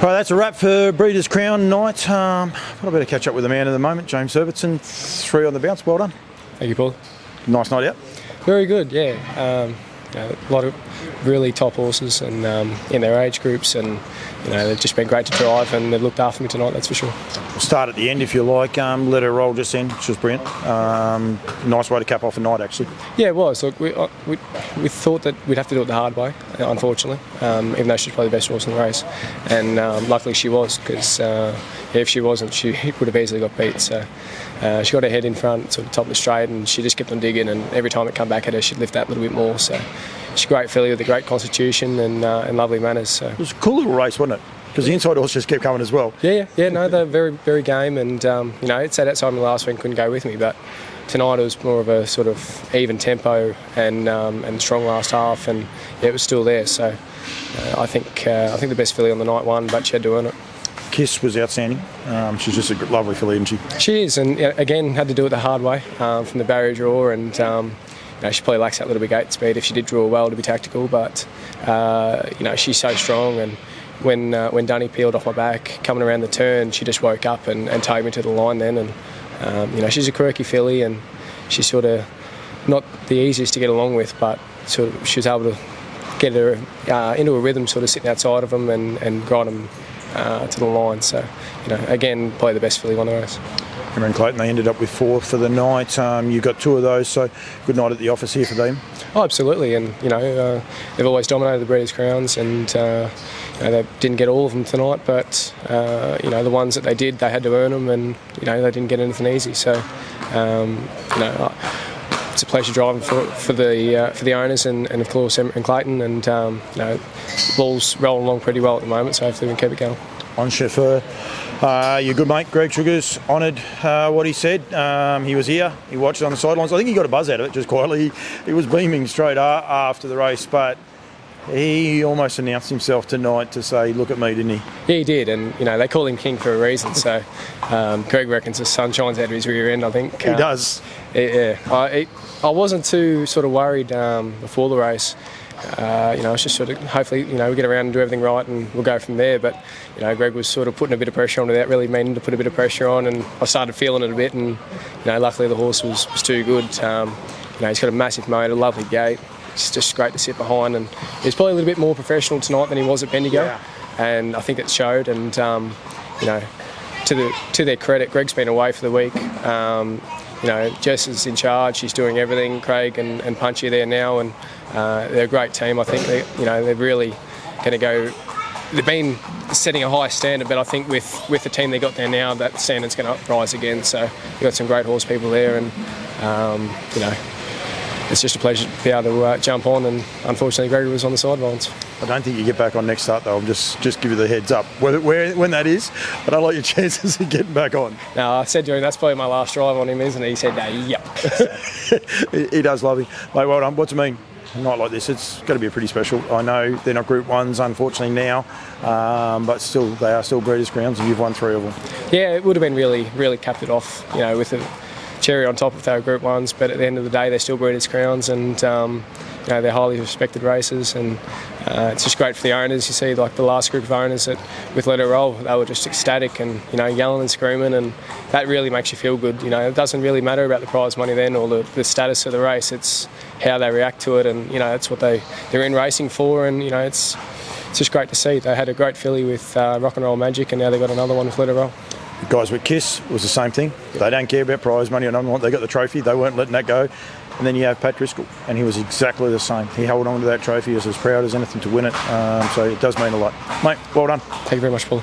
Right, that's a wrap for Breeders' Crown night. I better catch up with the man of the moment, James Herbertson. 3 on the bounce. Well done. Thank you, Paul. Nice night out. Very good, yeah. A lot of really top horses and in their age groups, and they've just been great to drive, and they've looked after me tonight, that's for sure. We'll start at the end if you like. Let her roll just then, which was brilliant. Nice way to cap off a night, actually. Yeah, it was. Look, we thought that we'd have to do it the hard way, unfortunately, even though she's probably the best horse in the race, and luckily she was, because if she wasn't, she would have easily got beat. So she got her head in front, sort of top of the straight, and she just kept on digging, and every time it come back at her, she'd lift that little bit more. So she's a great filly with a great constitution and lovely manners. So it was a cool little race, wasn't it? Because the inside horse just kept coming as well. Yeah. No, they're very, very game, and it sat outside me last week, couldn't go with me, but tonight it was more of a sort of even tempo and strong last half, and it was still there. So I think the best filly on the night won, but she had to earn it. Kiss was outstanding. She's just a lovely filly, isn't she? She is, and again had to do it the hard way from the barrier draw, and she probably lacks that little bit gate speed. If she did draw well, to be tactical, but she's so strong, and when Dunny peeled off my back coming around the turn, she just woke up and towed me to the line then, and she's a quirky filly, and she's sort of not the easiest to get along with, but sort of she was able to get her into a rhythm, sort of sitting outside of them and grind them to the line. So again, probably the best filly won the race. Her and Clayton, they ended up with 4 for the night. You got 2 of those, so good night at the office here for them. Oh, absolutely, and they've always dominated the Breeders' Crowns, and they didn't get all of them tonight, but the ones that they did, they had to earn them, and they didn't get anything easy. So it's a pleasure driving for the owners and of course Emma and Clayton, and ball's rolling along pretty well at the moment, so hopefully we can keep it going. Enchauffour. Your good mate Greg Triggers honoured what he said. He was here, he watched it on the sidelines. I think he got a buzz out of it just quietly. He was beaming straight after the race, but he almost announced himself tonight to say, look at me, didn't he? Yeah, he did, and they call him King for a reason, so Greg reckons the sun shines out of his rear end, I think. He does. Yeah, I wasn't too sort of worried before the race. It's just sort of hopefully we get around and do everything right and we'll go from there, but Greg was sort of putting a bit of pressure on without really meaning to put a bit of pressure on, and I started feeling it a bit, and luckily the horse was too good. He's got a massive motor, lovely gait. It's just great to sit behind, and he's probably a little bit more professional tonight than he was at Bendigo, and I think it showed. And to their credit, Greg's been away for the week. Jess is in charge. She's doing everything. Craig and Punchy are there now, and they're a great team. I think they're really going to go. They've been setting a high standard, but I think with the team they got there now, that standard's going to rise again. So you've got some great horse people there, and it's just a pleasure to be able to jump on, and unfortunately Gregory was on the sidelines. I don't think you get back on next start though. I'll just give you the heads up when that is, but I like your chances of getting back on. No, I said to him that's probably my last drive on him, isn't it? He said yep. He does love you, mate. Well done. What's it mean? A night like this, it's got to be pretty special. I know they're not Group 1s, unfortunately now, but still, they are still Breeders' Crowns, and you've won 3 of them. Yeah, it would have been really capped it off, with a cherry on top if they were Group 1s, but at the end of the day, they're still Breeders' Crowns, and they're highly respected races, and it's just great for the owners. You see, like the last group of owners with Let Her Roll, they were just ecstatic and yelling and screaming, and that really makes you feel good. It doesn't really matter about the prize money then or the status of the race. It's how they react to it, and that's what they're in racing for, and it's just great to see. They had a great filly with Rock and Roll Magic, and now they've got another one with Let Her Roll. The guys with Kiss was the same thing. They don't care about prize money or nothing. They got the trophy. They weren't letting that go. And then you have Pat Driscoll, and he was exactly the same. He held on to that trophy, was as proud as anything to win it. So it does mean a lot. Mate, well done. Thank you very much, Paul.